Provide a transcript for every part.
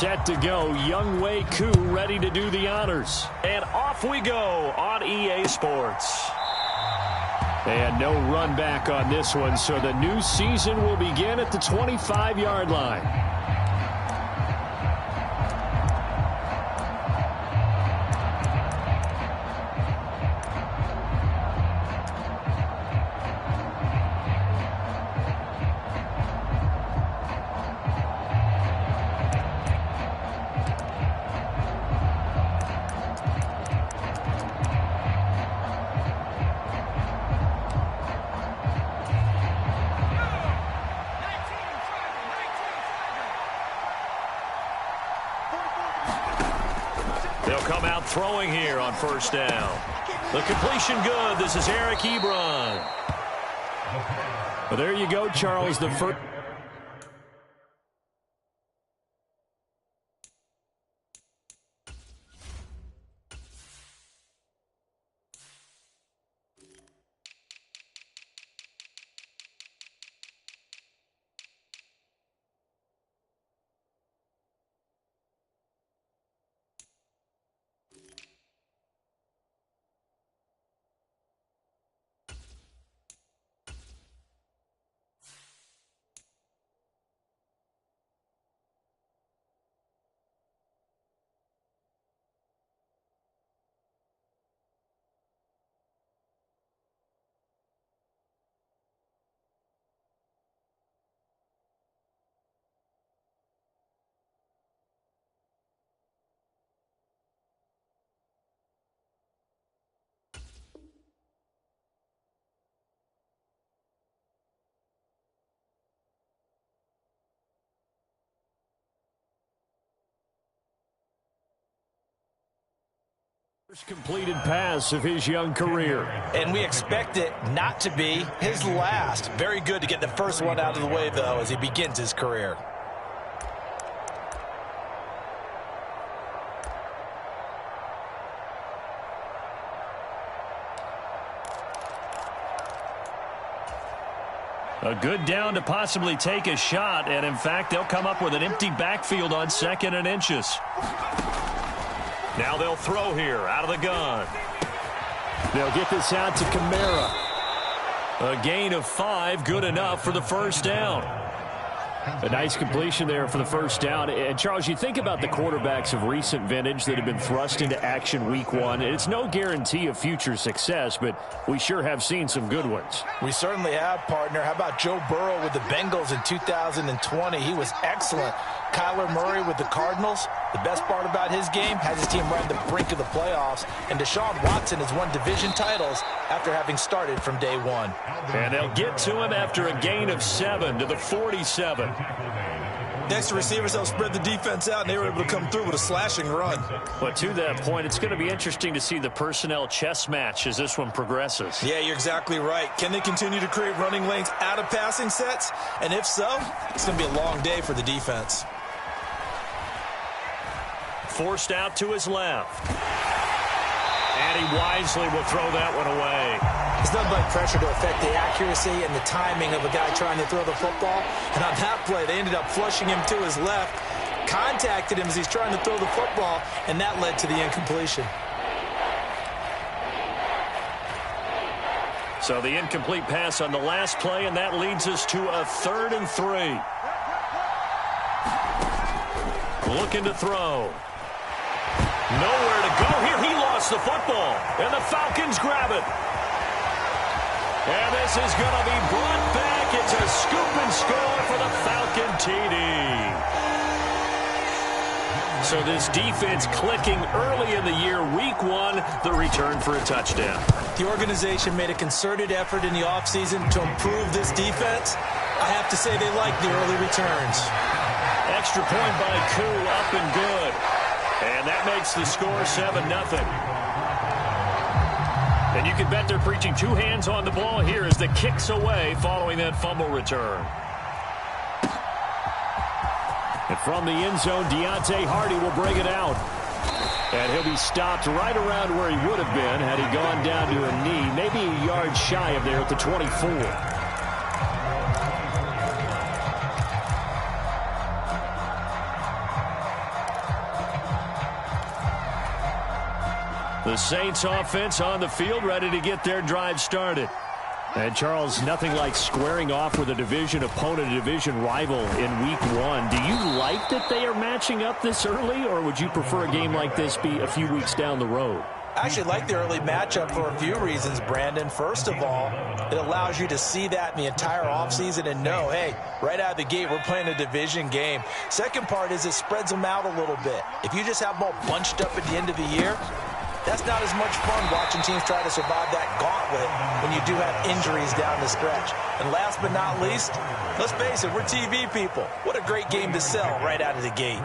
set to go. Young Wei Koo ready to do the honors. And off we go on EA Sports. And no run back on this one, so the new season will begin at the 25-yard line. They'll come out throwing here on first down. The completion good. This is Eric Ebron. Well, there you go, Charles. The first. First completed pass of his young career. And we expect it not to be his last. Very good to get the first one out of the way, though, as he begins his career. A good down to possibly take a shot, and in fact, they'll come up with an empty backfield on 2nd and inches. Now they'll throw here out of the gun. They'll get this out to Kamara. A gain of 5, good enough for the first down. A nice completion there for the first down. And, Charles, you think about the quarterbacks of recent vintage that have been thrust into action week 1. It's no guarantee of future success, but we sure have seen some good ones. We certainly have, partner. How about Joe Burrow with the Bengals in 2020? He was excellent. Kyler Murray with the Cardinals. The best part about his game has his team right at the brink of the playoffs. And Deshaun Watson has won division titles after having started from day 1. And they'll get to him after a gain of 7 to the 47. Next, the receivers help spread the defense out, and they were able to come through with a slashing run. But to that point, it's going to be interesting to see the personnel chess match as this one progresses. Yeah, you're exactly right. Can they continue to create running lanes out of passing sets? And if so, it's going to be a long day for the defense. Forced out to his left. And he wisely will throw that one away. It's nothing but pressure to affect the accuracy and the timing of a guy trying to throw the football. And on that play, they ended up flushing him to his left, contacted him as he's trying to throw the football, and that led to the incompletion. So the incomplete pass on the last play, and that leads us to a 3rd and 3. Looking to throw. Nowhere to go here. He lost the football, and the Falcons grab it. And this is going to be brought back. It's a scoop and score for the Falcon TD. So this defense clicking early in the year. Week 1, the return for a touchdown. The organization made a concerted effort in the offseason to improve this defense. I have to say they like the early returns. Extra point by Koo, up and good. And that makes the score 7-0. And you can bet they're preaching 2 hands on the ball here as the kick's away following that fumble return. And from the end zone, Deontay Hardy will bring it out. And he'll be stopped right around where he would have been had he gone down to a knee, maybe a yard shy of there at the 24. The Saints offense on the field, ready to get their drive started. And, Charles, nothing like squaring off with a division opponent, a division rival in Week 1. Do you like that they are matching up this early, or would you prefer a game like this be a few weeks down the road? I actually like the early matchup for a few reasons, Brandon. First of all, it allows you to see that in the entire offseason and know, hey, right out of the gate, we're playing a division game. Second part is it spreads them out a little bit. If you just have them all bunched up at the end of the year, that's not as much fun watching teams try to survive that gauntlet when you do have injuries down the stretch. And last but not least, let's face it, we're TV people. What a great game to sell right out of the gate.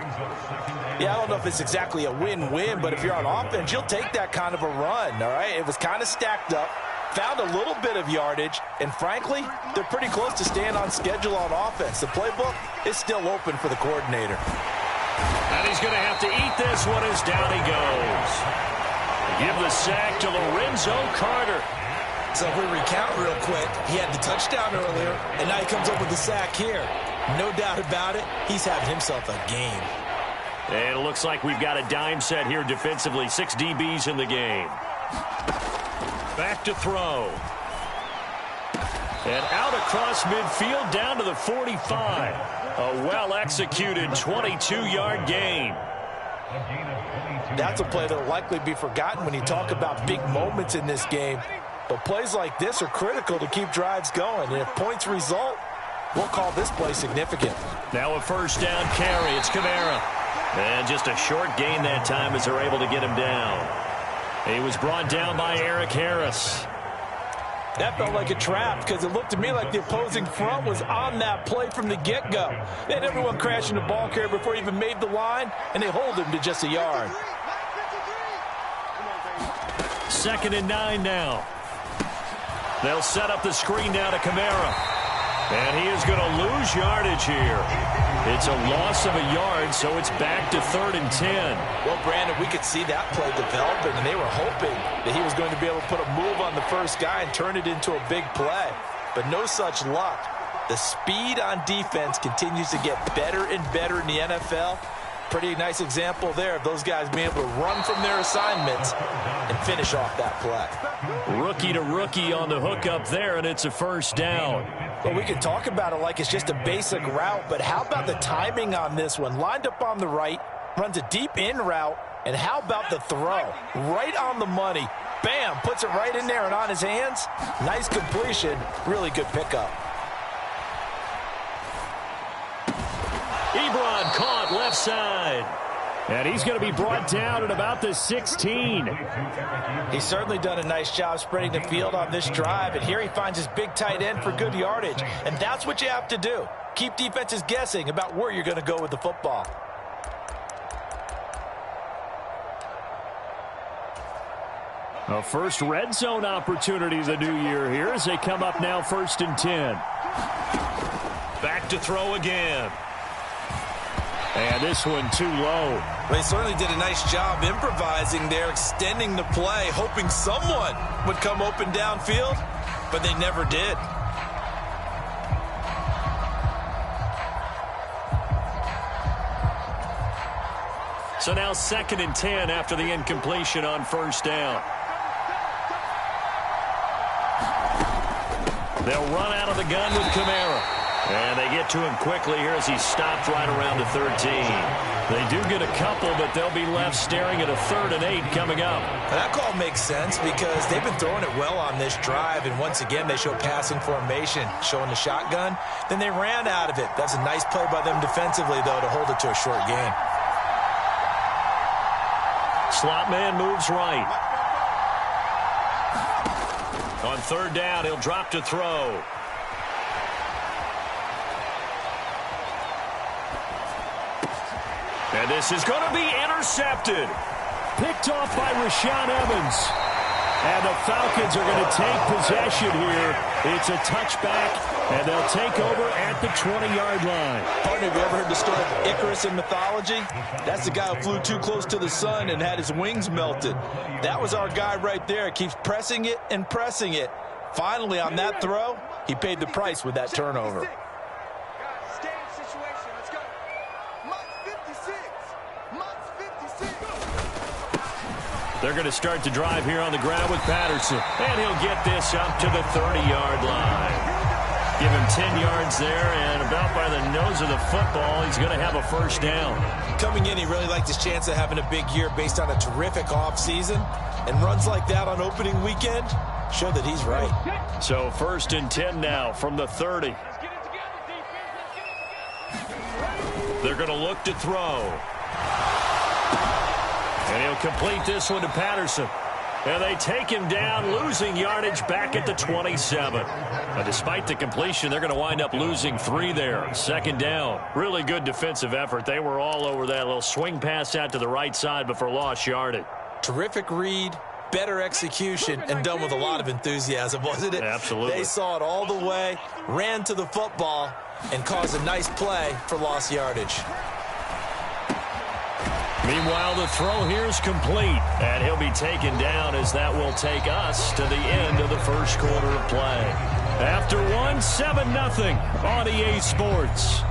Yeah, I don't know if it's exactly a win-win, but if you're on offense, you'll take that kind of a run, all right? It was kind of stacked up, found a little bit of yardage, and frankly, they're pretty close to staying on schedule on offense. The playbook is still open for the coordinator. And he's going to have to eat this one as down he goes. Give the sack to Lorenzo Carter. So if we recount real quick, he had the touchdown earlier, and now he comes up with the sack here. No doubt about it, he's having himself a game. And it looks like we've got a dime set here defensively. 6 DBs in the game. Back to throw. And out across midfield down to the 45. A well-executed 22-yard gain. That's a play that will likely be forgotten when you talk about big moments in this game. But plays like this are critical to keep drives going. And if points result, we'll call this play significant. Now a first down carry. It's Kamara. And just a short gain that time as they're able to get him down. He was brought down by Eric Harris. That felt like a trap because it looked to me like the opposing front was on that play from the get-go. They had everyone crashing the ball carrier before he even made the line, and they hold him to just a yard. 2nd and 9 now. They'll set up the screen now to Kamara. And he is going to lose yardage here. It's a loss of a yard, so it's back to 3rd and 10. Well, Brandon, we could see that play developing, and they were hoping that he was going to be able to put a move on the first guy and turn it into a big play. But no such luck. The speed on defense continues to get better and better in the NFL. Pretty nice example there of those guys being able to run from their assignments and finish off that play. Rookie to rookie on the hook up there, and it's a first down. Well, we can talk about it like it's just a basic route, but how about the timing on this one? Lined up on the right, runs a deep in route, and how about the throw? Right on the money. Bam, puts it right in there and on his hands. Nice completion, really good pickup. Ebron caught left side. And he's going to be brought down at about the 16. He's certainly done a nice job spreading the field on this drive, and here he finds his big tight end for good yardage. And that's what you have to do. Keep defenses guessing about where you're going to go with the football. A first red zone opportunity the new year here as they come up now 1st and 10. Back to throw again. And this one too low. They certainly did a nice job improvising there, extending the play, hoping someone would come open downfield, but they never did. So now 2nd and 10 after the incompletion on first down. They'll run out of the gun with Kamara. And they get to him quickly here as he stopped right around the 13. They do get a couple, but they'll be left staring at a 3rd and 8 coming up. That call makes sense because they've been throwing it well on this drive, and once again they show passing formation, showing the shotgun. Then they ran out of it. That's a nice play by them defensively, though, to hold it to a short gain. Slot man moves right. On 3rd down, he'll drop to throw. And this is going to be intercepted. Picked off by Rashaan Evans. And the Falcons are going to take possession here. It's a touchback, and they'll take over at the 20-yard line. Partner, have you ever heard the story of Icarus in mythology? That's the guy who flew too close to the sun and had his wings melted. That was our guy right there. Keeps pressing it and pressing it. Finally, on that throw, he paid the price with that turnover. They're going to start the drive here on the ground with Patterson. And he'll get this up to the 30-yard line. Give him 10 yards there, and about by the nose of the football, he's going to have a first down. Coming in, he really liked his chance of having a big year based on a terrific offseason. And runs like that on opening weekend show that he's right. So 1st and 10 now from the 30. They're going to look to throw. And he'll complete this one to Patterson. And they take him down, losing yardage back at the 27. But despite the completion, they're going to wind up losing 3 there. 2nd down. Really good defensive effort. They were all over that little swing pass out to the right side, but for lost yardage. Terrific read, better execution, and done with a lot of enthusiasm, wasn't it? Absolutely. They saw it all the way, ran to the football, and caused a nice play for lost yardage. Meanwhile, the throw here is complete, and he'll be taken down as that will take us to the end of the first quarter of play. After one, 7-0 on EA Sports.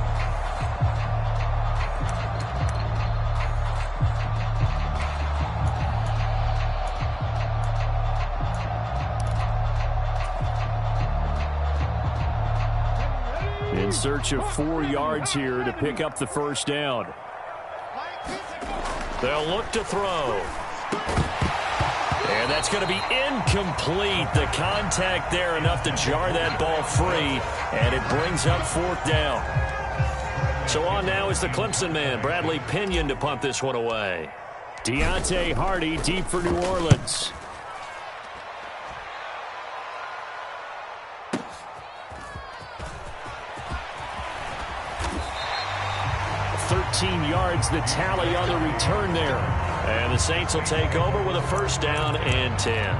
In search of 4 yards here to pick up the first down. They'll look to throw. And that's going to be incomplete. The contact there enough to jar that ball free, and it brings up 4th down. So on now is the Clemson man, Bradley Pinion, to punt this one away. Deontay Hardy deep for New Orleans. 13 yards, the tally on the return there. And the Saints will take over with a first down and 10.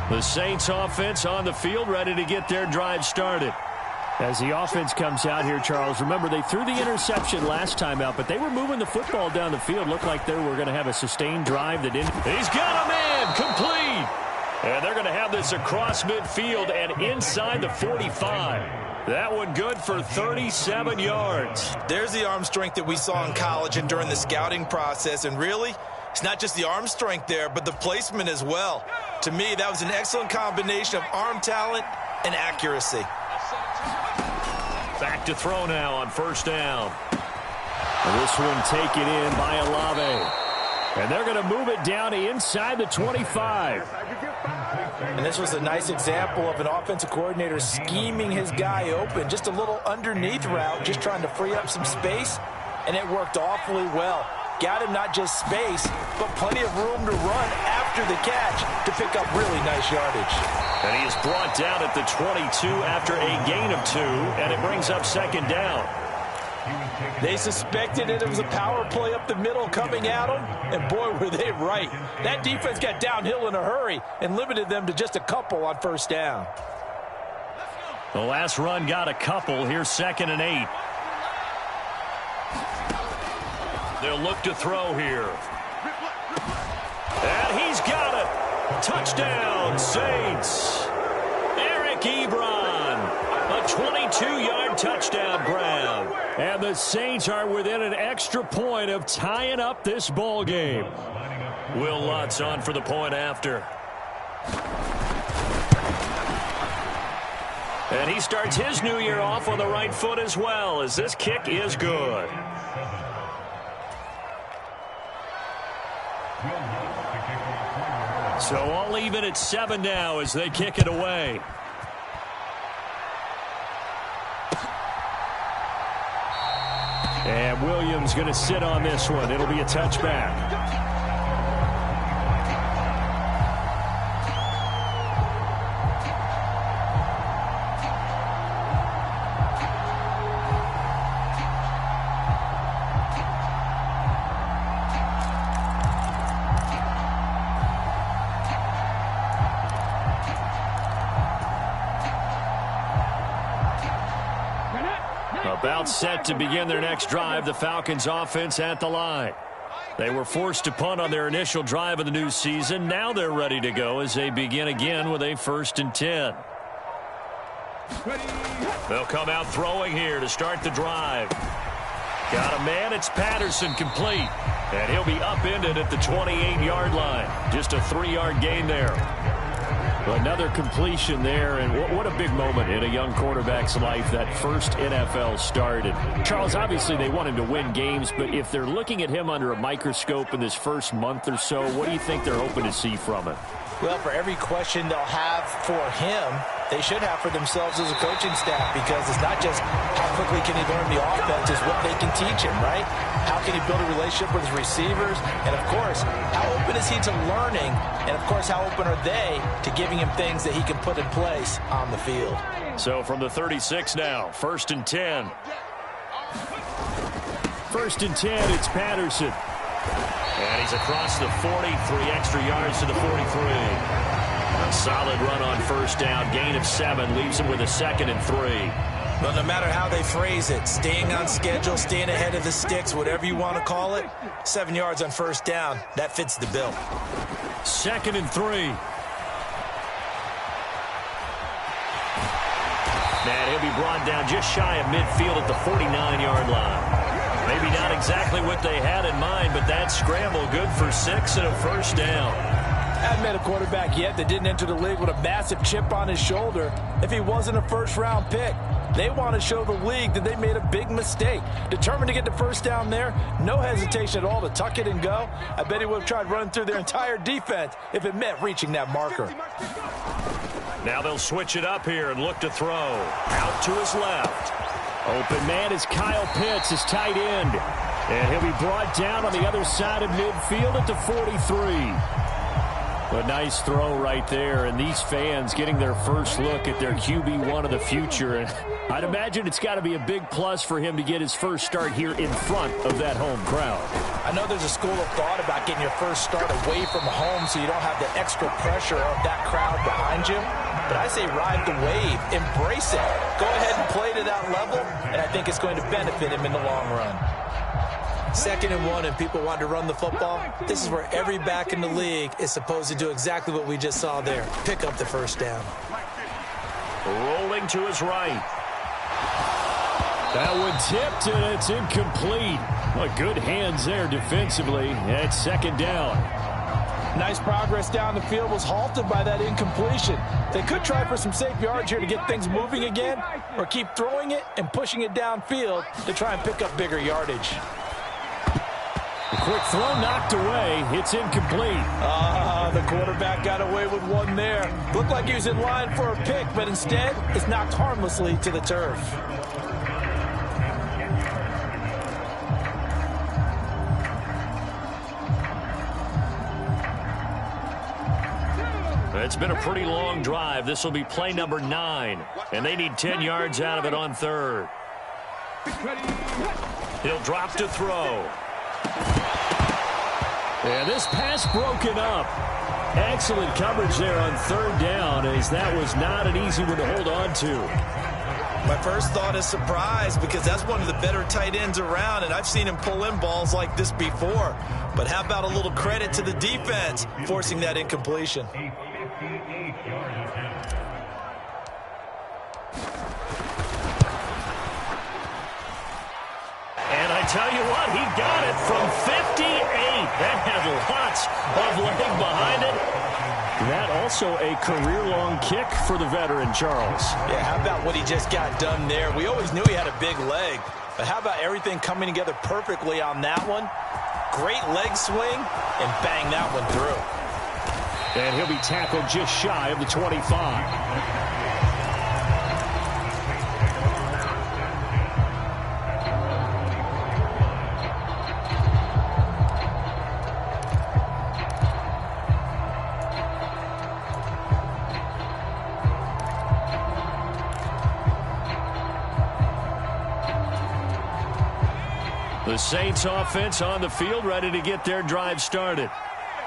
The Saints offense on the field, ready to get their drive started. As the offense comes out here, Charles, remember they threw the interception last time out, but they were moving the football down the field. Looked like they were going to have a sustained drive that ended. He's got a man, complete. And they're going to have this across midfield and inside the 45. That one good for 37 yards. There's the arm strength that we saw in college and during the scouting process. And really, it's not just the arm strength there, but the placement as well. To me, that was an excellent combination of arm talent and accuracy. Back to throw now on first down. And this one taken in by Olave. And they're going to move it down inside the 25. And this was a nice example of an offensive coordinator scheming his guy open. Just a little underneath route, just trying to free up some space. And it worked awfully well. Got him not just space, but plenty of room to run after the catch to pick up really nice yardage. And he is brought down at the 22 after a gain of 2, and it brings up second down. They suspected it was a power play up the middle coming at them, and boy, were they right. That defense got downhill in a hurry and limited them to just a couple on first down. The last run got a couple. Here's 2nd and 8. They'll look to throw here. And he's got it. Touchdown, Saints. Eric Ebron. A 22-yard touchdown grab. And the Saints are within an extra point of tying up this ball game. Will Lutz on for the point after. And he starts his new year off on the right foot as well, as this kick is good. So all even at 7 now as they kick it away. And Williams going to sit on this one. It'll be a touchback. About set to begin their next drive, the Falcons offense at the line. They were forced to punt on their initial drive of the new season. Now they're ready to go as they begin again with a 1st and 10. They'll come out throwing here to start the drive. Got a man. It's Patterson, complete. And he'll be upended at the 28-yard line. Just a 3-yard gain there. Another completion there, and what a big moment in a young quarterback's life, that first NFL start. And Charles, obviously they want him to win games, but if they're looking at him under a microscope in this first month or so, what do you think they're hoping to see from him? Well, for every question they'll have for him, they should have for themselves as a coaching staff, because it's not just how quickly can he learn the offense, it's what they can teach him, right? How can he build a relationship with his receivers? And, of course, how open is he to learning? And, of course, how open are they to giving him things that he can put in place on the field? So from the 36 now, 1st and 10. 1st and 10, it's Patterson. And he's across the 40, 3 extra yards to the 43. A solid run on first down, gain of 7, leaves him with a 2nd and 3. Well, no matter how they phrase it, staying on schedule, staying ahead of the sticks, whatever you want to call it, 7 yards on first down, that fits the bill. 2nd and 3. And he'll be brought down just shy of midfield at the 49-yard line. Maybe not exactly what they had in mind, but that scramble good for 6 and a first down. I haven't met a quarterback yet that didn't enter the league with a massive chip on his shoulder if he wasn't a first-round pick. They want to show the league that they made a big mistake. Determined to get the first down there, no hesitation at all to tuck it and go. I bet he would have tried running through their entire defense if it meant reaching that marker. Now they'll switch it up here and look to throw. Out to his left. Open man is Kyle Pitts, his tight end. And he'll be brought down on the other side of midfield at the 43. A nice throw right there, and these fans getting their first look at their QB1 of the future. And I'd imagine it's got to be a big plus for him to get his first start here in front of that home crowd. I know there's a school of thought about getting your first start away from home so you don't have the extra pressure of that crowd behind you. But I say ride the wave, embrace it. Go ahead and play to that level, and I think it's going to benefit him in the long run. 2nd and 1 and people want to run the football. This is where every back in the league is supposed to do exactly what we just saw there. Pick up the first down. Rolling to his right. That one tipped, and it's incomplete. Well, good hands there defensively. It's 2nd down. Nice progress down the field, was halted by that incompletion. They could try for some safe yards here to get things moving again, or keep throwing it and pushing it downfield to try and pick up bigger yardage. A quick throw knocked away. It's incomplete. The quarterback got away with one there. Looked like he was in line for a pick, but instead it's knocked harmlessly to the turf. It's been a pretty long drive. This will be play number 9, and they need 10 yards out of it on 3rd. He'll drop to throw. And this pass broken up. Excellent coverage there on 3rd down, as that was not an easy one to hold on to. My first thought is surprise, because that's one of the better tight ends around, and I've seen him pull in balls like this before. But how about a little credit to the defense forcing that incompletion? And I tell you what, he got it from 58. That had lots of leg behind it. That also a career-long kick for the veteran, Charles. Yeah, how about what he just got done there? We always knew he had a big leg, but how about everything coming together perfectly on that one? Great leg swing, and bang that one through. And he'll be tackled just shy of the 25. The Saints offense on the field, ready to get their drive started.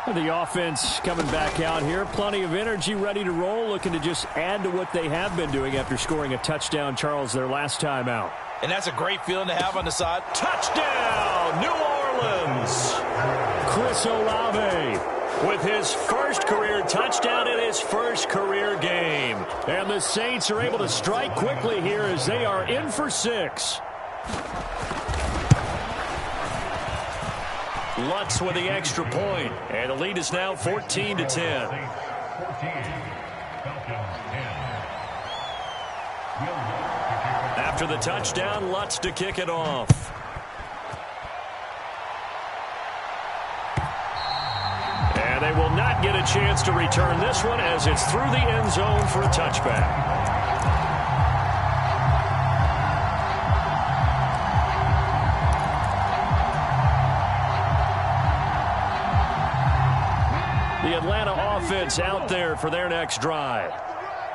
The offense coming back out here. Plenty of energy, ready to roll, looking to just add to what they have been doing after scoring a touchdown, Charles, their last time out. And that's a great feeling to have on the side. Touchdown, New Orleans! Chris Olave. with his first career touchdown in his first career game. And the Saints are able to strike quickly here as they are in for 6. Lutz with the extra point, and the lead is now 14-10. After the touchdown, Lutz to kick it off. And they will not get a chance to return this one as it's through the end zone for a touchback. The Atlanta offense out there for their next drive.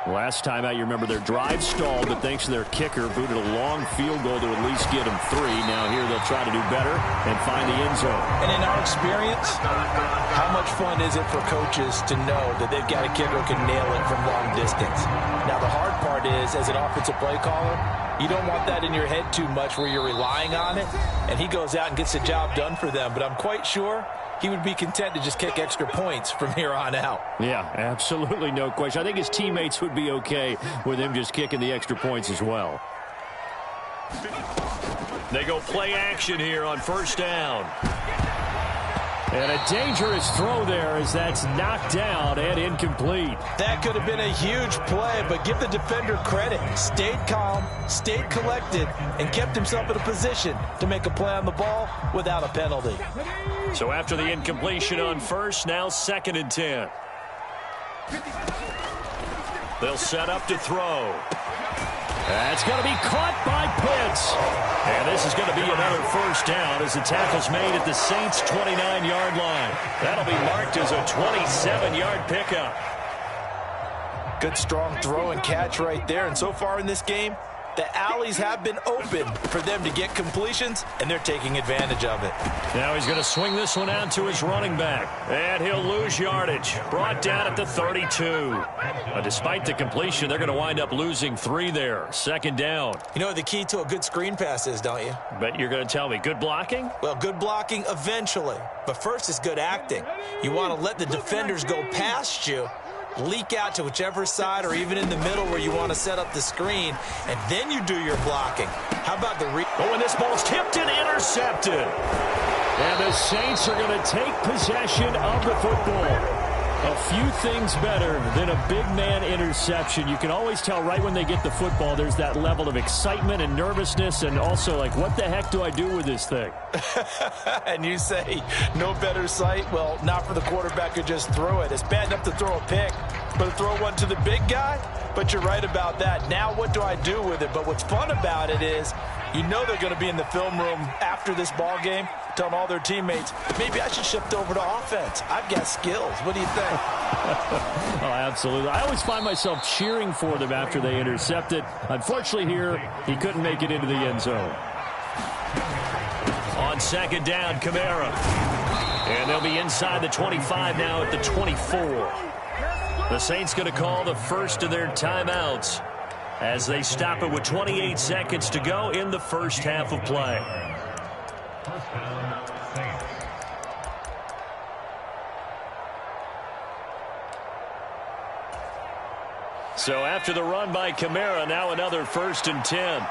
Last time out, you remember their drive stalled, but thanks to their kicker, booted a long field goal to at least get them 3. Now here they'll try to do better and find the end zone. And in our experience, how much fun is it for coaches to know that they've got a kicker who can nail it from long distance? Now the hard part is, as an offensive play caller, you don't want that in your head too much where you're relying on it, and he goes out and gets the job done for them. But I'm quite sure he would be content to just kick extra points from here on out. Yeah, absolutely no question. I think his teammates would be okay with him just kicking the extra points as well. They go play action here on first down. And a dangerous throw there as that's knocked down and incomplete. That could have been a huge play, but give the defender credit. Stayed calm, stayed collected, and kept himself in a position to make a play on the ball without a penalty. So after the incompletion on first, now 2nd and 10. They'll set up to throw. That's going to be caught by Pitts. And this is going to be another first down as the tackle's made at the Saints' 29-yard line. That'll be marked as a 27-yard pickup. Good strong throw and catch right there. And so far in this game, the alleys have been open for them to get completions, and they're taking advantage of it. Now he's going to swing this one out to his running back, and he'll lose yardage. Brought down at the 32. But despite the completion, they're going to wind up losing 3 there. 2nd down. You know what the key to a good screen pass is, don't you? Bet you're going to tell me good blocking? Well, good blocking eventually. But first is good acting. You want to let the defenders go past you, leak out to whichever side or even in the middle where you want to set up the screen, and then you do your blocking. How about the and this ball's tipped and intercepted. And the Saints are going to take possession of the football. A few things better than a big man interception. You can always tell right when they get the football, there's that level of excitement and nervousness, and also like, what the heck do I do with this thing? And you say, no better sight? Well, not for the quarterback who just threw it. It's bad enough to throw a pick, but to throw one to the big guy? But you're right about that. Now what do I do with it? But what's fun about it is, you know they're going to be in the film room after this ball game, telling all their teammates, maybe I should shift over to offense. I've got skills. What do you think? Oh, absolutely. I always find myself cheering for them after they intercept it. Unfortunately here, he couldn't make it into the end zone. On 2nd down, Kamara. And they'll be inside the 25 now at the 24. The Saints going to call the first of their timeouts as they stop it with 28 seconds to go in the first half of play. So after the run by Kamara, now another 1st and 10.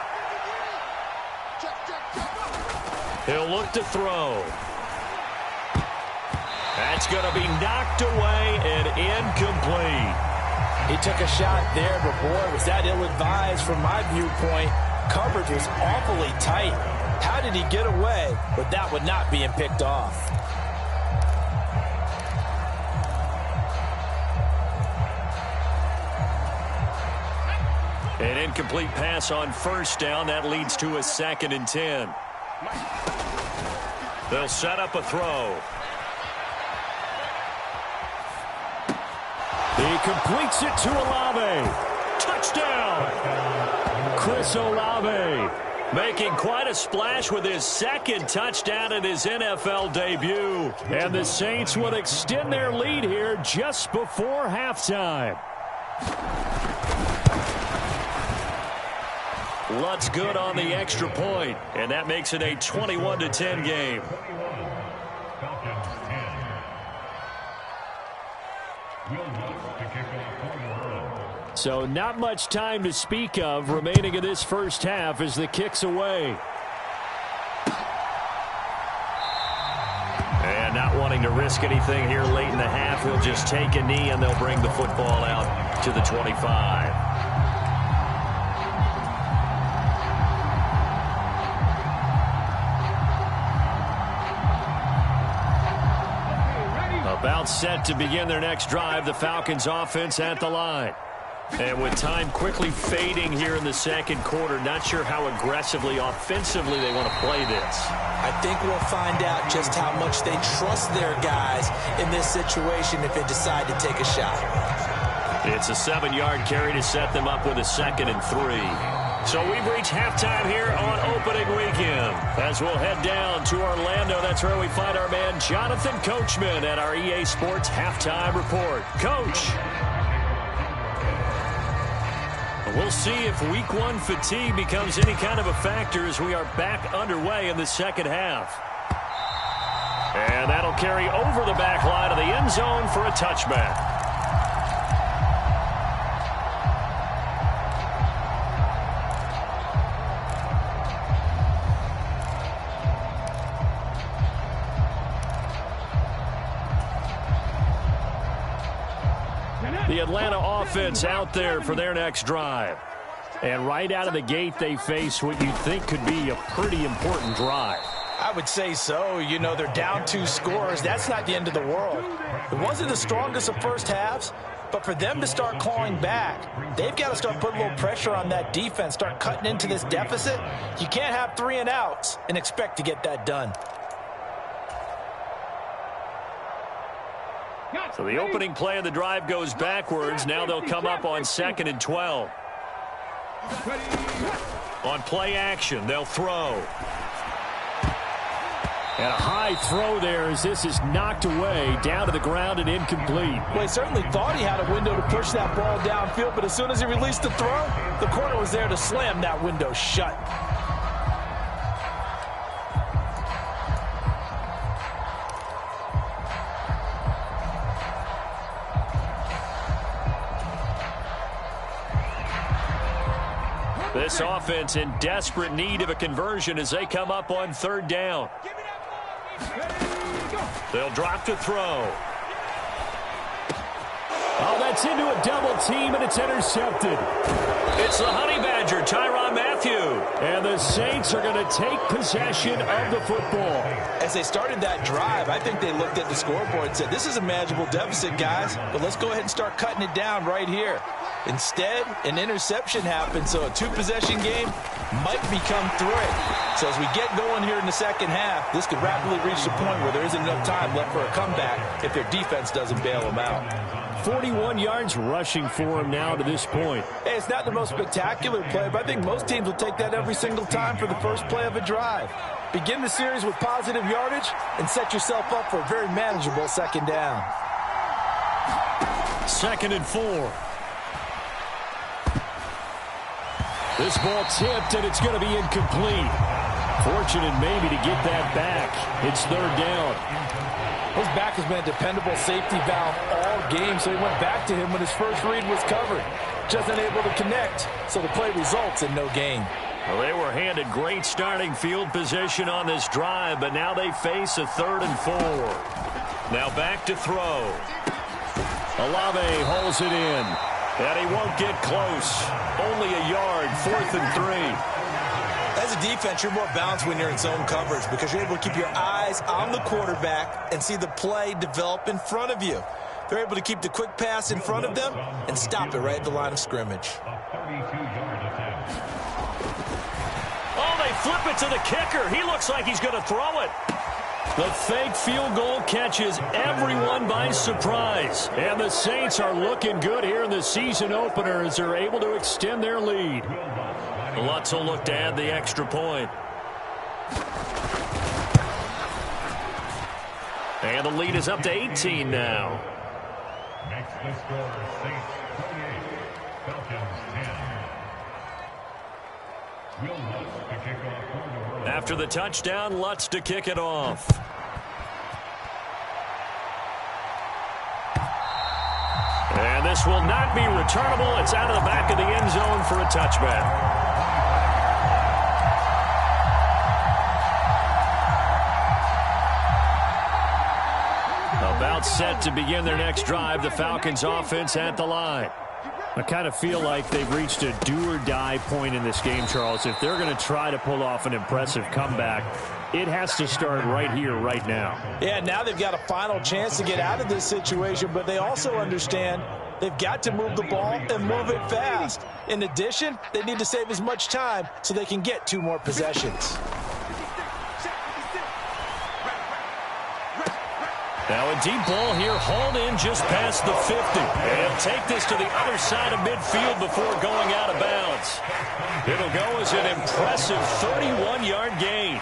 He'll look to throw. That's going to be knocked away and incomplete. He took a shot there, but boy, was that ill-advised from my viewpoint. Coverage was awfully tight. How did he get away with that one not being picked off? An incomplete pass on first down. That leads to a 2nd and 10. They'll set up a throw. He completes it to Olave. Touchdown! Chris Olave making quite a splash with his 2nd touchdown in his NFL debut. And the Saints would extend their lead here just before halftime. Lutz good on the extra point, and that makes it a 21-10 game. So not much time to speak of remaining in this first half as the kick's away. And not wanting to risk anything here late in the half, he'll just take a knee and they'll bring the football out to the 25. About set to begin their next drive, the Falcons offense at the line. And with time quickly fading here in the second quarter, not sure how aggressively, offensively they want to play this. I think we'll find out just how much they trust their guys in this situation if they decide to take a shot. It's a 7-yard carry to set them up with a 2nd and 3. So we've reached halftime here on opening weekend. As we'll head down to Orlando, that's where we find our man Jonathan Coachman at our EA Sports Halftime Report. Coach. We'll see if Week 1 fatigue becomes any kind of a factor as we are back underway in the second half. And that'll carry over the back line of the end zone for a touchback. The Atlanta offense out there for their next drive. And right out of the gate, they face what you'd think could be a pretty important drive. I would say so. You know, they're down 2 scores. That's not the end of the world. It wasn't the strongest of first halves, but for them to start clawing back, they've got to start putting a little pressure on that defense, start cutting into this deficit. You can't have 3 and outs and expect to get that done. So the opening play of the drive goes backwards. Now they'll come up on 2nd and 12. On play action, they'll throw. And a high throw there as this is knocked away, down to the ground and incomplete. Well, he certainly thought he had a window to push that ball downfield, but as soon as he released the throw, the corner was there to slam that window shut. This offense in desperate need of a conversion as they come up on 3rd down. They'll drop to throw. Oh, that's into a double team, and it's intercepted. It's the Honey Badger, Tyrann Mathieu. And the Saints are going to take possession of the football. As they started that drive, I think they looked at the scoreboard and said, this is a manageable deficit, guys, but let's go ahead and start cutting it down right here. Instead, an interception happened, so a 2-possession game might become 3. So as we get going here in the second half, this could rapidly reach the point where there isn't enough time left for a comeback if their defense doesn't bail them out. 41 yards rushing for him now to this point. Hey, it's not the most spectacular play, but I think most teams will take that every single time for the first play of a drive. Begin the series with positive yardage and set yourself up for a very manageable 2nd down. 2nd and 4. This ball tipped, and it's going to be incomplete. Fortunate maybe to get that back. It's 3rd down. His back has been a dependable safety valve all game, so he went back to him when his first read was covered. Just unable to connect, so the play results in no gain. Well, they were handed great starting field position on this drive, but now they face a 3rd and 4. Now back to throw. Olave holds it in. And he won't get close. Only a yard, 4th and 3. As a defense, you're more balanced when you're in zone coverage because you're able to keep your eyes on the quarterback and see the play develop in front of you. They're able to keep the quick pass in front of them and stop it right at the line of scrimmage. Oh, they flip it to the kicker. He looks like he's going to throw it. The fake field goal catches everyone by surprise. And the Saints are looking good here in the season opener as they're able to extend their lead. Lutz will look to add the extra point. And the lead is up to 18 now. Next to score, Saints 28, Falcons 10. Will Lutz to kick off for the world. After the touchdown, Lutz to kick it off. And this will not be returnable. It's out of the back of the end zone for a touchback. About set to begin their next drive, the Falcons offense at the line. I kind of feel like they've reached a do-or-die point in this game, Charles. If they're going to try to pull off an impressive comeback, it has to start right here, right now. Yeah, now they've got a final chance to get out of this situation, but they also understand they've got to move the ball and move it fast. In addition, they need to save as much time so they can get 2 more possessions. Now a deep ball here, hauled in just past the 50. And he'll take this to the other side of midfield before going out of bounds. It'll go as an impressive 31-yard gain.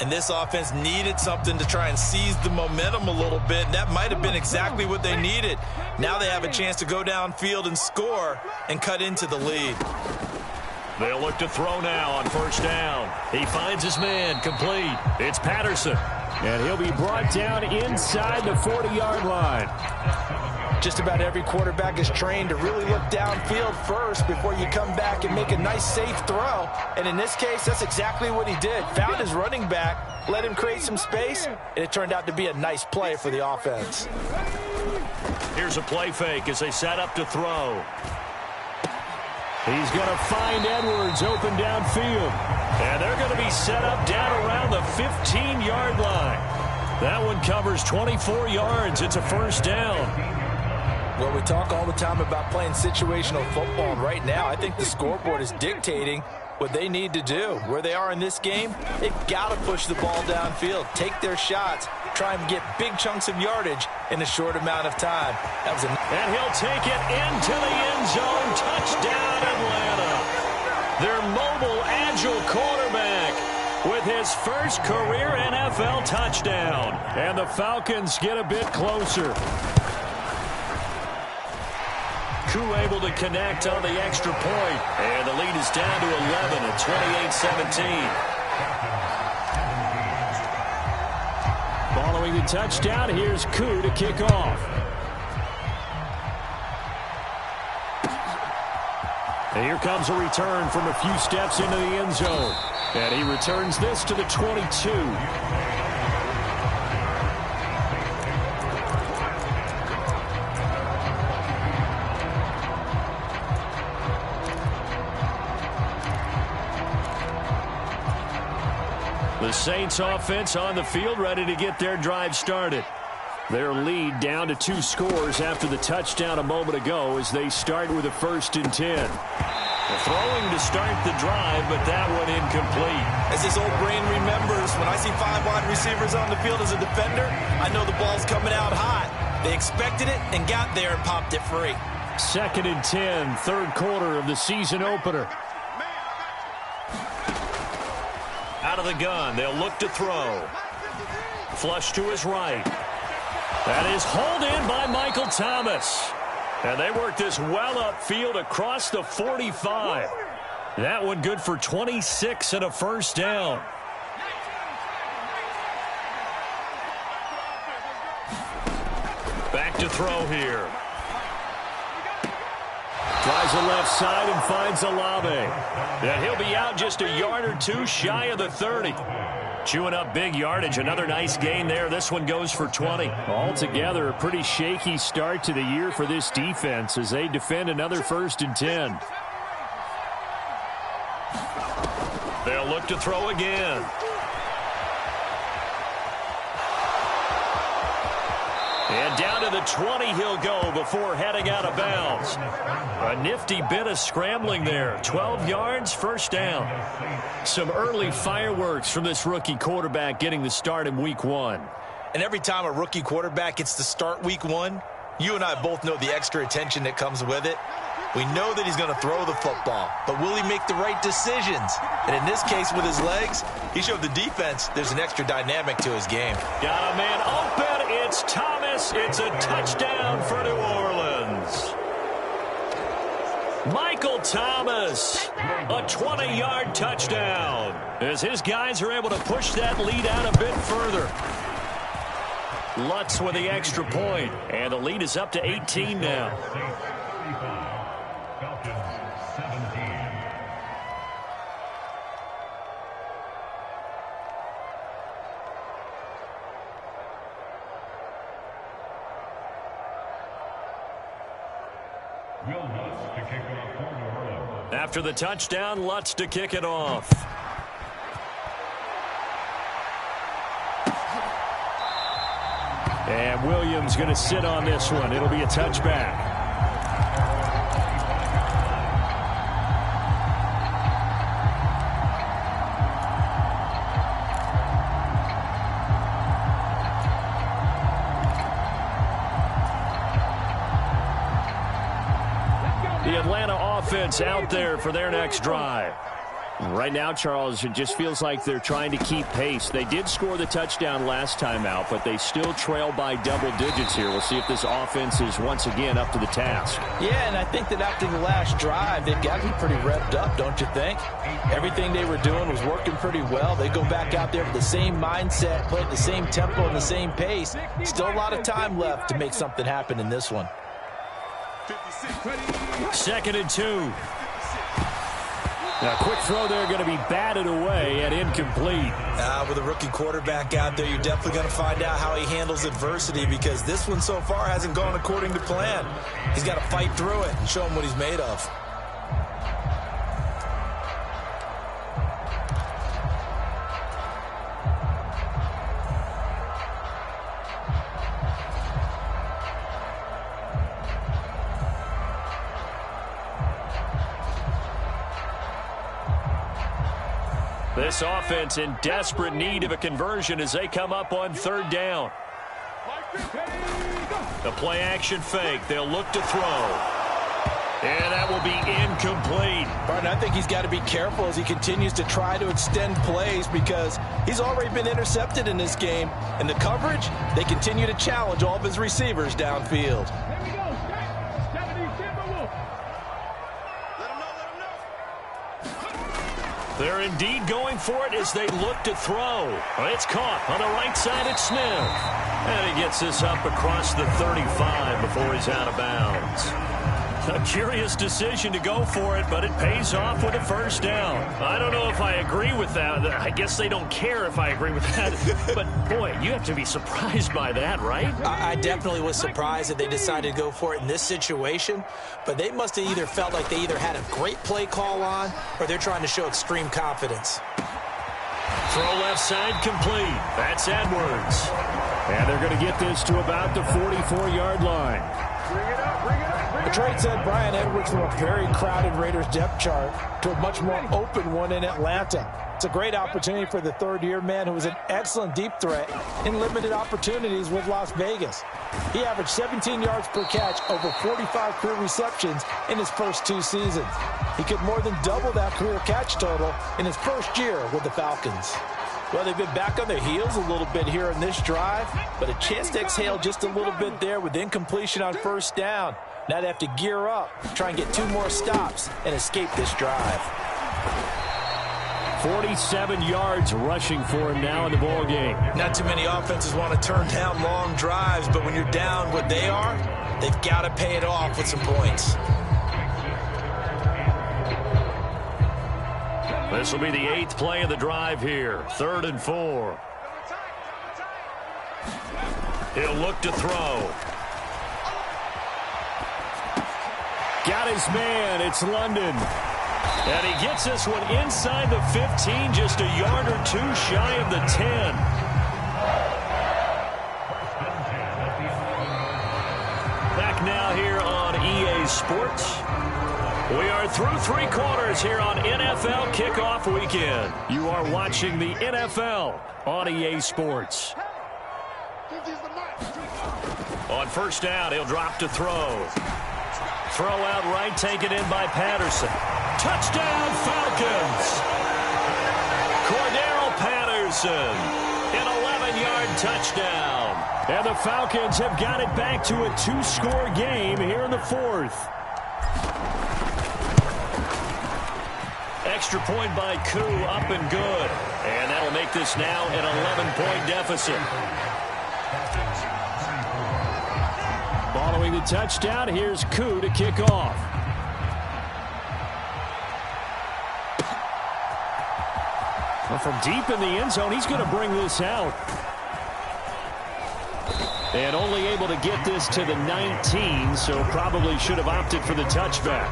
And this offense needed something to try and seize the momentum a little bit, and that might have been exactly what they needed. Now they have a chance to go downfield and score and cut into the lead. They'll look to throw now on first down. He finds his man, complete. It's Patterson. And he'll be brought down inside the 40-yard line. Just about every quarterback is trained to really look downfield first before you come back and make a nice, safe throw. And in this case, that's exactly what he did. Found his running back, let him create some space, and it turned out to be a nice play for the offense. Here's a play fake as they set up to throw. He's going to find Edwards open downfield. And they're going to be set up down around the 15-yard line. That one covers 24 yards. It's a first down. Well, we talk all the time about playing situational football. And right now, I think the scoreboard is dictating what they need to do. Where they are in this game, they've got to push the ball downfield, take their shots, try and get big chunks of yardage in a short amount of time. And he'll take it into the end zone. Touchdown, Atlanta. Their mobile, agile quarterback with his first career NFL touchdown. And the Falcons get a bit closer. Koo able to connect on the extra point. And the lead is down to 11 at 28-17. Following the touchdown, here's Koo to kick off. And here comes a return from a few steps into the end zone. And he returns this to the 22. The Saints offense on the field, ready to get their drive started. Their lead down to 2 scores after the touchdown a moment ago as they start with a 1st and 10. Throwing to start the drive, but that one incomplete. As his old brain remembers, when I see 5 wide receivers on the field as a defender, I know the ball's coming out hot. They expected it and got there and popped it free. 2nd and 10, 3rd quarter of the season opener. Out of the gun, they'll look to throw. Flush to his right. That is hauled in by Michael Thomas. And they work this well upfield across the 45. That one good for 26 and a first down. Back to throw here. Tries the left side and finds Olave. And he'll be out just a yard or 2 shy of the 30. Chewing up big yardage. Another nice gain there. This one goes for 20. Altogether, a pretty shaky start to the year for this defense as they defend another 1st and 10. They'll look to throw again. And down to the 20 he'll go before heading out of bounds. A nifty bit of scrambling there. 12 yards, first down. Some early fireworks from this rookie quarterback getting the start in week 1. And every time a rookie quarterback gets to start week 1, you and I both know the extra attention that comes with it. We know that he's going to throw the football, but will he make the right decisions? And in this case, with his legs, he showed the defense there's an extra dynamic to his game. Got a man open. It's Thomas. It's a touchdown for New Orleans. Michael Thomas, a 20-yard touchdown, as his guys are able to push that lead out a bit further. Lutz with the extra point, and the lead is up to 18 now. Saints 35, Falcons 17. Will Lutz to kick off for New Orleans. After the touchdown, Lutz to kick it off. And Williams going to sit on this one. It'll be a touchback. The Atlanta offense out there for their next drive. Right now, Charles, it just feels like they're trying to keep pace. They did score the touchdown last time out, but they still trail by double digits here. We'll see if this offense is once again up to the task. Yeah, and I think that after the last drive, they've got to be pretty revved up, don't you think? Everything they were doing was working pretty well. They go back out there with the same mindset, play at the same tempo and the same pace. Still a lot of time left to make something happen in this one. 2nd and 2. Now, quick throw there going to be batted away and incomplete. With a rookie quarterback out there, you're definitely going to find out how he handles adversity, because this one so far hasn't gone according to plan. He's got to fight through it and show him what he's made of. This offense in desperate need of a conversion as they come up on 3rd down. The play-action fake. They'll look to throw. And that will be incomplete. Martin, I think he's got to be careful as he continues to try to extend plays, because he's already been intercepted in this game. And the coverage, they continue to challenge all of his receivers downfield. They're indeed going for it as they look to throw. It's caught on the right side at Smith. And he gets this up across the 35 before he's out of bounds. A curious decision to go for it, but it pays off with a 1st down. I don't know if I agree with that. I guess they don't care if I agree with that. But, boy, you have to be surprised by that, right? I definitely was surprised that they decided to go for it in this situation, but they must have either felt like they either had a great play call on, or they're trying to show extreme confidence. Throw left side complete. That's Edwards. And they're going to get this to about the 44-yard line. The trade sent Brian Edwards from a very crowded Raiders depth chart to a much more open one in Atlanta. It's a great opportunity for the third-year man who was an excellent deep threat in limited opportunities with Las Vegas. He averaged 17 yards per catch, over 45 career receptions in his first 2 seasons. He could more than double that career catch total in his first year with the Falcons. Well, they've been back on their heels a little bit here in this drive, but a chance to exhale just a little bit there with incompletion on 1st down. Now they have to gear up, try and get 2 more stops, and escape this drive. 47 yards rushing for him now in the ball game. Not too many offenses want to turn down long drives, but when you're down what they are, they've got to pay it off with some points. This will be the 8th play of the drive here. 3rd and 4. He'll look to throw. Got his man. It's London. And he gets this one inside the 15, just a yard or 2 shy of the 10. Back now here on EA Sports. We are through 3 quarters here on NFL Kickoff Weekend. You are watching the NFL on EA Sports. On 1st down, he'll drop to throw. Throw out right, taken in by Patterson. Touchdown, Falcons! Cordero Patterson, an 11-yard touchdown. And the Falcons have got it back to a 2-score game here in the 4th. Extra point by Koo, up and good. And that'll make this now an 11-point deficit. Following the touchdown, here's Koo to kick off. Well, from deep in the end zone, he's going to bring this out. And only able to get this to the 19, so probably should have opted for the touchback.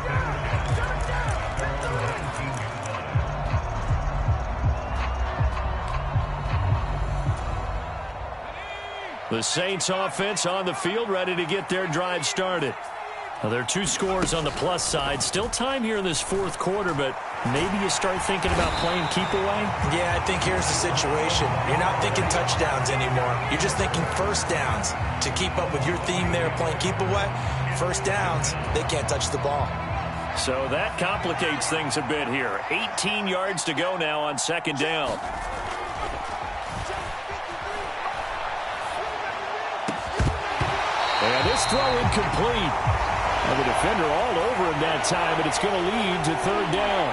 The Saints offense on the field, ready to get their drive started. Now, there are 2 scores on the plus side. Still time here in this fourth quarter, but maybe you start thinking about playing keep away? Yeah, I think here's the situation. You're not thinking touchdowns anymore. You're just thinking first downs. To keep up with your theme there, playing keep away, first downs, they can't touch the ball. So that complicates things a bit here. 18 yards to go now on second down. And this throw incomplete. And the defender all over him that time, and it's going to lead to third down.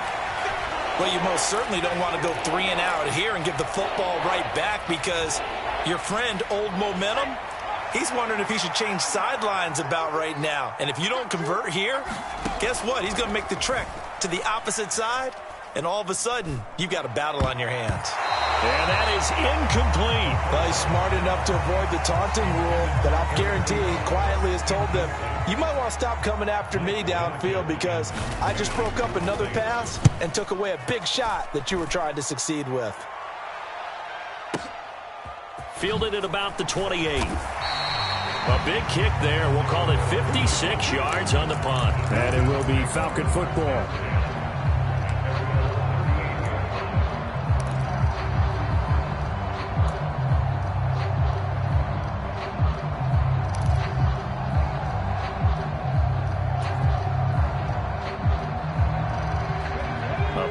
Well, you most certainly don't want to go 3 and out here and give the football right back, because your friend, Old Momentum, he's wondering if he should change sidelines about right now. And if you don't convert here, guess what? He's going to make the trek to the opposite side, and all of a sudden, you've got a battle on your hands. And that is incomplete. Well, he's smart enough to avoid the taunting rule, but I guarantee he quietly has told them, you might want to stop coming after me downfield, because I just broke up another pass and took away a big shot that you were trying to succeed with. Fielded at about the 28. A big kick there. We'll call it 56 yards on the punt. And it will be Falcon football.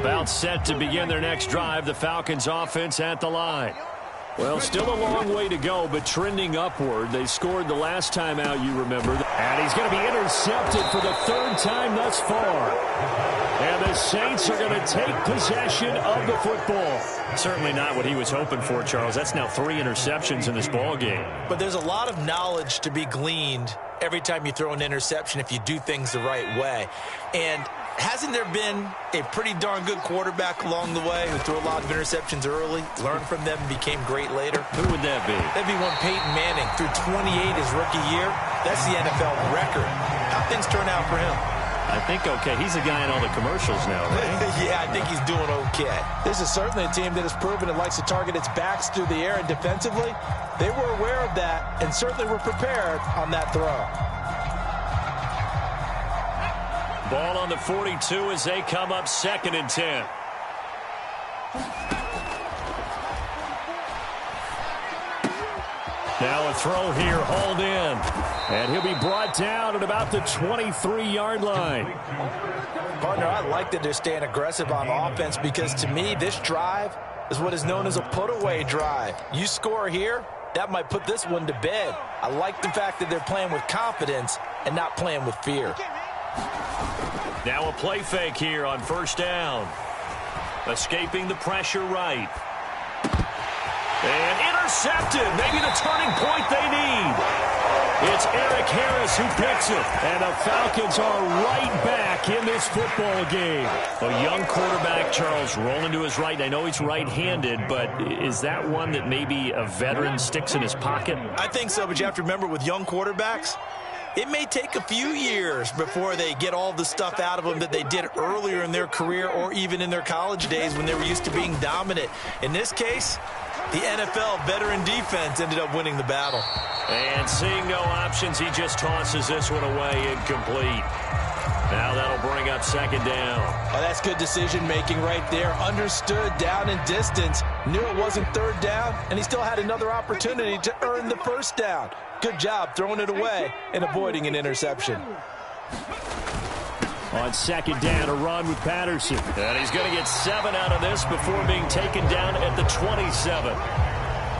About set to begin their next drive, the Falcons offense at the line. Well, still a long way to go, but trending upward. They scored the last time out, you remember. And he's going to be intercepted for the 3rd time thus far. And the Saints are going to take possession of the football. Certainly not what he was hoping for, Charles. That's now 3 interceptions in this ball game. But there's a lot of knowledge to be gleaned every time you throw an interception if you do things the right way. And hasn't there been a pretty darn good quarterback along the way who threw a lot of interceptions early, learned from them, and became great later? Who would that be? That'd be one Peyton Manning. Threw 28 his rookie year. That's the NFL record. How things turn out for him? I think okay. He's a guy in all the commercials now, right? Yeah, I think he's doing okay. This is certainly a team that has proven it likes to target its backs through the air, and defensively, they were aware of that and certainly were prepared on that throw. Ball on the 42 as they come up 2nd and 10. Now a throw here, hauled in. And he'll be brought down at about the 23-yard line. Partner, I like that they're staying aggressive on offense, because to me, this drive is what is known as a put-away drive. You score here, that might put this one to bed. I like the fact that they're playing with confidence and not playing with fear. Now a play fake here on 1st down. Escaping the pressure right. And intercepted. Maybe the turning point they need. It's Eric Harris who picks it. And the Falcons are right back in this football game. A young quarterback, Charles, rolling to his right. I know he's right-handed, but is that one that maybe a veteran sticks in his pocket? I think so, but you have to remember, with young quarterbacks, it may take a few years before they get all the stuff out of them that they did earlier in their career, or even in their college days when they were used to being dominant. In this case, the NFL veteran defense ended up winning the battle. And seeing no options, he just tosses this one away, incomplete. Now that'll bring up 2nd down. Oh, that's good decision-making right there. Understood down and distance. Knew it wasn't 3rd down, and he still had another opportunity to earn the 1st down. Good job throwing it away and avoiding an interception. On 2nd down, a run with Patterson. And he's going to get 7 out of this before being taken down at the 27.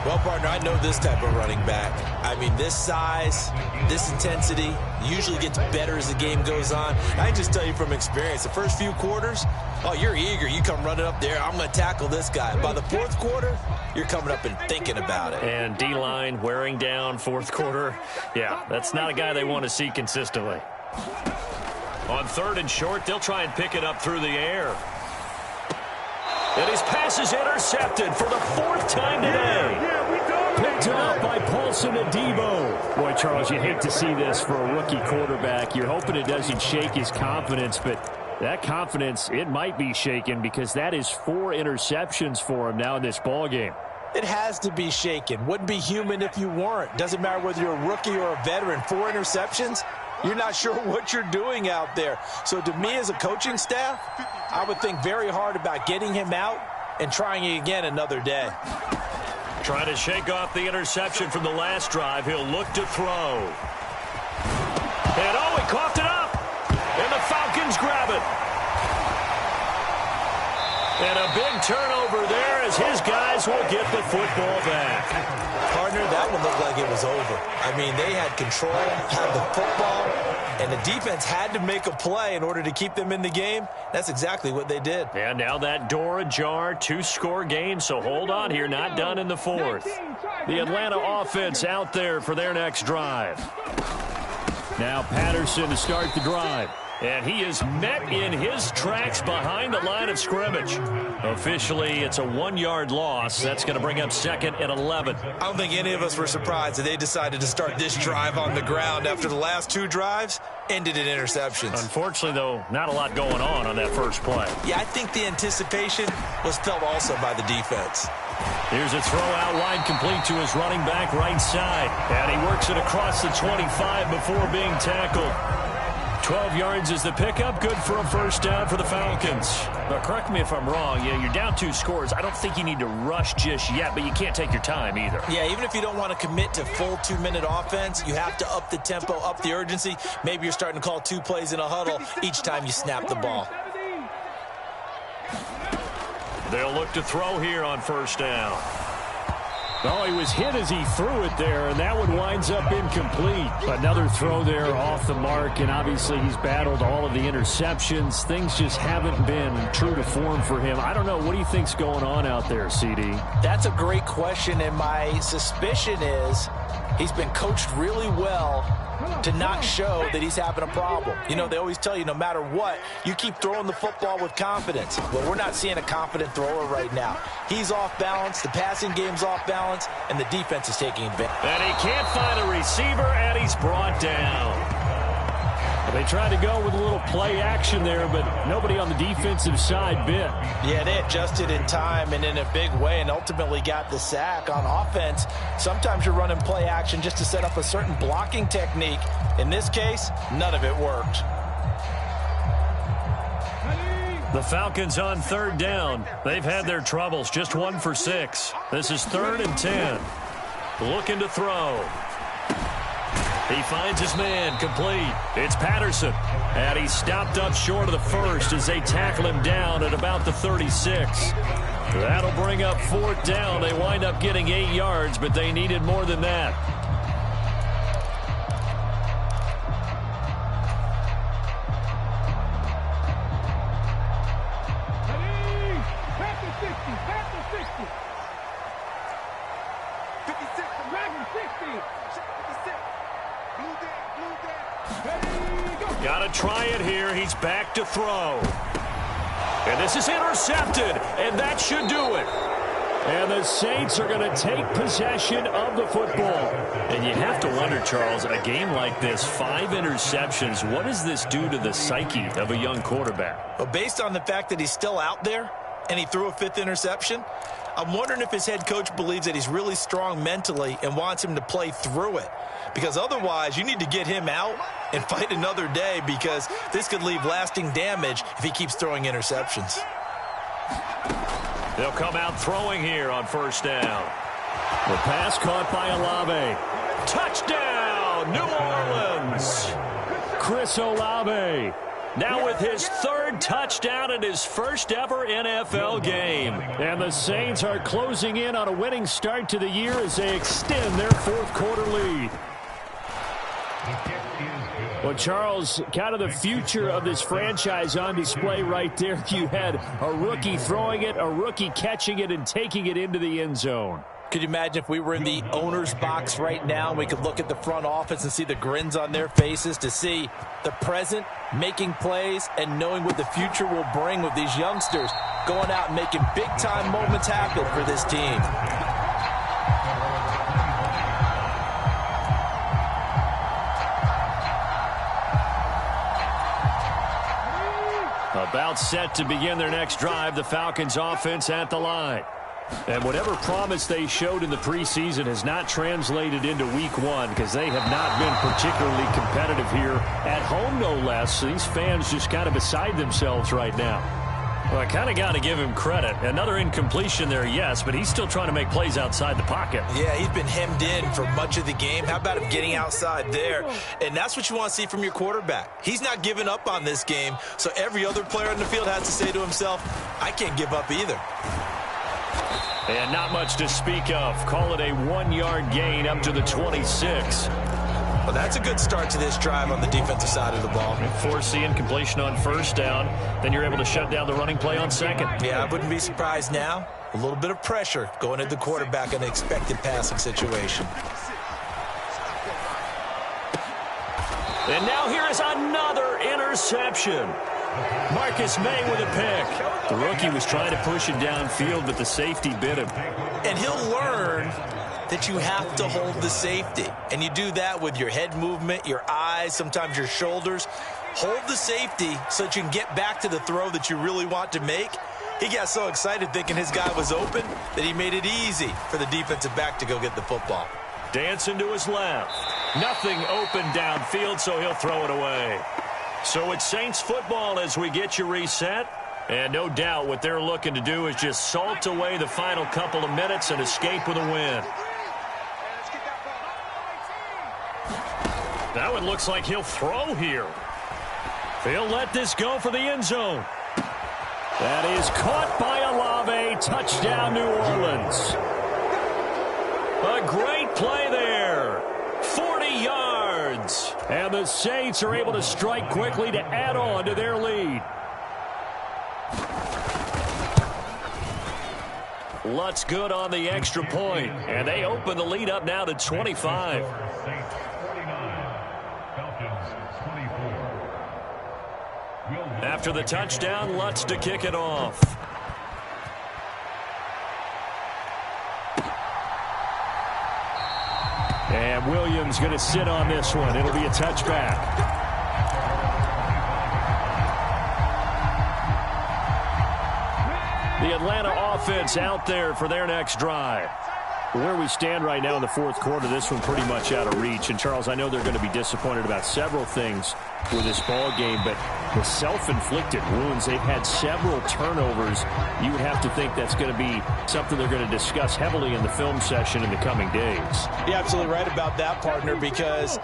Well, partner, I know this type of running back. I mean, this size, this intensity usually gets better as the game goes on. I can just tell you from experience, the first few quarters, oh, you're eager. You come running up there, I'm going to tackle this guy. By the fourth quarter, you're coming up and thinking about it. And D-line wearing down fourth quarter. Yeah, that's not a guy they want to see consistently. On 3rd and short, they'll try and pick it up through the air. And his pass is intercepted for the 4th time today. Picked up by Paulson Adebo. Boy, Charles, you hate to see this for a rookie quarterback. You're hoping it doesn't shake his confidence, but that confidence, it might be shaken because that is 4 interceptions for him now in this ballgame. It has to be shaken. Wouldn't be human if you weren't. Doesn't matter whether you're a rookie or a veteran. 4 interceptions, you're not sure what you're doing out there. So to me as a coaching staff, I would think very hard about getting him out and trying it again another day. Trying to shake off the interception from the last drive. He'll look to throw. And oh, he coughed it up. And the Falcons grab it. And a big turnover there as his guys will get the football back. Partner, that one looked like it was over. I mean, they had control, had the football, and the defense had to make a play in order to keep them in the game. That's exactly what they did. And now that door ajar, 2-score game, so hold on here, not done in the 4th. The Atlanta offense out there for their next drive. Now Patterson to start the drive. And he is met in his tracks behind the line of scrimmage. Officially, it's a 1-yard loss. That's going to bring up 2nd and 11. I don't think any of us were surprised that they decided to start this drive on the ground after the last 2 drives ended in interceptions. Unfortunately, though, not a lot going on that first play. Yeah, I think the anticipation was felt also by the defense. Here's a throw out wide complete to his running back right side. And he works it across the 25 before being tackled. 12 yards is the pickup. Good for a first down for the Falcons. But correct me if I'm wrong. Yeah, you're down 2 scores. I don't think you need to rush just yet, but you can't take your time either. Yeah, even if you don't want to commit to full 2-minute offense, you have to up the tempo, up the urgency. Maybe you're starting to call 2 plays in a huddle each time you snap the ball. They'll look to throw here on first down. Oh, he was hit as he threw it there, and that one winds up incomplete. Another throw there off the mark, and obviously he's battled all of the interceptions. Things just haven't been true to form for him. I don't know. What do you think's going on out there, CD? That's a great question, and my suspicion is he's been coached really well to not show that he's having a problem. You know, they always tell you no matter what, you keep throwing the football with confidence. Well, we're not seeing a confident thrower right now. He's off balance, the passing game's off balance, and the defense is taking advantage. And he can't find a receiver, and he's brought down. They tried to go with a little play action there, but nobody on the defensive side bit. Yeah, they adjusted in time and in a big way and ultimately got the sack. On offense, sometimes you're running play action just to set up a certain blocking technique. In this case, none of it worked. The Falcons on 3rd down. They've had their troubles, just 1 for 6. This is 3rd and 10. Looking to throw. He finds his man, complete. It's Patterson. And he's stopped up short of the first as they tackle him down at about the 36. That'll bring up 4th down. They wind up getting 8 yards, but they needed more than that. Got to try it here. He's back to throw. And this is intercepted, and that should do it. And the Saints are going to take possession of the football. And you have to wonder, Charles, a game like this, 5 interceptions, what does this do to the psyche of a young quarterback? Well, based on the fact that he's still out there and he threw a 5th interception, I'm wondering if his head coach believes that he's really strong mentally and wants him to play through it. Because otherwise, you need to get him out and fight another day, because this could leave lasting damage if he keeps throwing interceptions. They'll come out throwing here on first down. The pass caught by Olave. Touchdown, New Orleans. Chris Olave. Now with his third touchdown in his first ever NFL game. And the Saints are closing in on a winning start to the year as they extend their fourth quarter lead. Well, Charles, kind of the future of this franchise on display right there. You had a rookie throwing it, a rookie catching it, and taking it into the end zone. Could you imagine if we were in the owner's box right now and we could look at the front office and see the grins on their faces, to see the present making plays and knowing what the future will bring with these youngsters going out and making big-time moments happen for this team. About set to begin their next drive, the Falcons offense at the line. And whatever promise they showed in the preseason has not translated into week one, because they have not been particularly competitive here at home, no less. These fans just kind of beside themselves right now. Well, I kind of got to give him credit. Another incompletion there, yes, but he's still trying to make plays outside the pocket. Yeah, he's been hemmed in for much of the game. How about him getting outside there? And that's what you want to see from your quarterback. He's not giving up on this game, so every other player in the field has to say to himself, I can't give up either. And not much to speak of. Call it a 1-yard gain up to the 26. Well, that's a good start to this drive on the defensive side of the ball. Forcing completion on first down. Then you're able to shut down the running play on second. Yeah, I wouldn't be surprised now. A little bit of pressure going at the quarterback in an expected passing situation. And now here is another interception. Marcus May with a pick. The rookie was trying to push it downfield, but the safety bit him. And he'll learn that you have to hold the safety. And you do that with your head movement, your eyes, sometimes your shoulders. Hold the safety so that you can get back to the throw that you really want to make. He got so excited thinking his guy was open that he made it easy for the defensive back to go get the football. Dancing to his left. Nothing open downfield, so he'll throw it away. So it's Saints football as we get you reset. And no doubt what they're looking to do is just salt away the final couple of minutes and escape with a win. That one looks like he'll throw here. He'll let this go for the end zone. That is caught by Olave. Touchdown, New Orleans. A great play there. 40 yards. And the Saints are able to strike quickly to add on to their lead. Lutz good on the extra point. And they open the lead up now to 25. After the touchdown, Lutz to kick it off. And Williams going to sit on this one. It'll be a touchback. The Atlanta offense out there for their next drive. Where we stand right now in the fourth quarter, this one pretty much out of reach. And, Charles, I know they're going to be disappointed about several things with this ball game, but the self-inflicted wounds, they've had several turnovers. You would have to think that's going to be something they're going to discuss heavily in the film session in the coming days. You're absolutely right about that, partner, because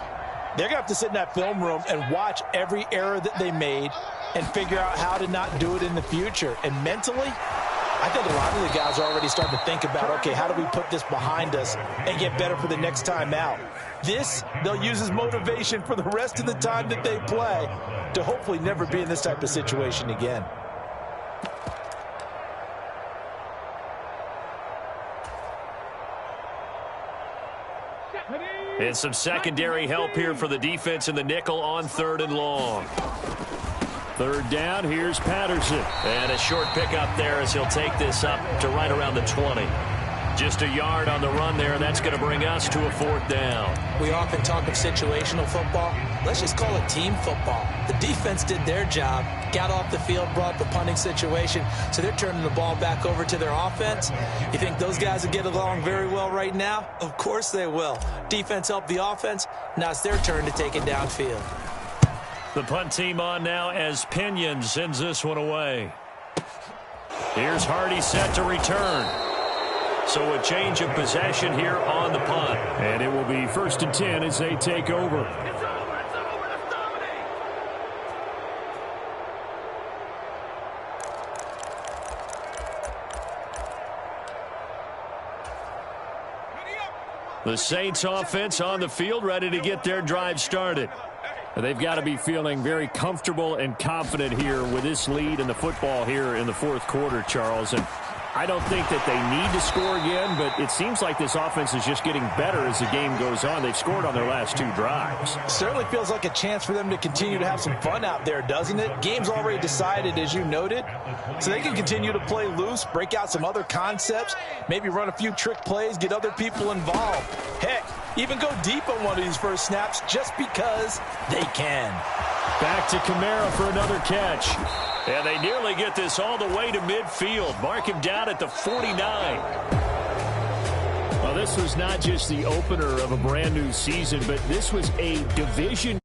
they're going to have to sit in that film room and watch every error that they made and figure out how to not do it in the future. And mentally, I think a lot of the guys are already starting to think about, okay, how do we put this behind us and get better for the next time out? This, they'll use as motivation for the rest of the time that they play to hopefully never be in this type of situation again. And some secondary help here for the defense in the nickel on 3rd and long. Third down, here's Patterson. And a short pickup there as he'll take this up to right around the 20. Just a yard on the run there, and that's going to bring us to a 4th down. We often talk of situational football. Let's just call it team football. The defense did their job, got off the field, brought the punting situation, so they're turning the ball back over to their offense. You think those guys will get along very well right now? Of course they will. Defense helped the offense. Now it's their turn to take it downfield. The punt team on now as Pinion sends this one away. Here's Hardy set to return. So a change of possession here on the punt. And it will be 1st and 10 as they take over. The Saints offense on the field, ready to get their drive started. They've got to be feeling very comfortable and confident here with this lead in the football here in the fourth quarter, Charles. And I don't think that they need to score again, but it seems like this offense is just getting better as the game goes on. They've scored on their last 2 drives. Certainly feels like a chance for them to continue to have some fun out there, doesn't it? Game's already decided, as you noted, so they can continue to play loose, break out some other concepts, maybe run a few trick plays, get other people involved. Heck, even go deep on one of these first snaps just because they can. Back to Kamara for another catch. And they nearly get this all the way to midfield. Mark him down at the 49. Well, this was not just the opener of a brand new season, but this was a division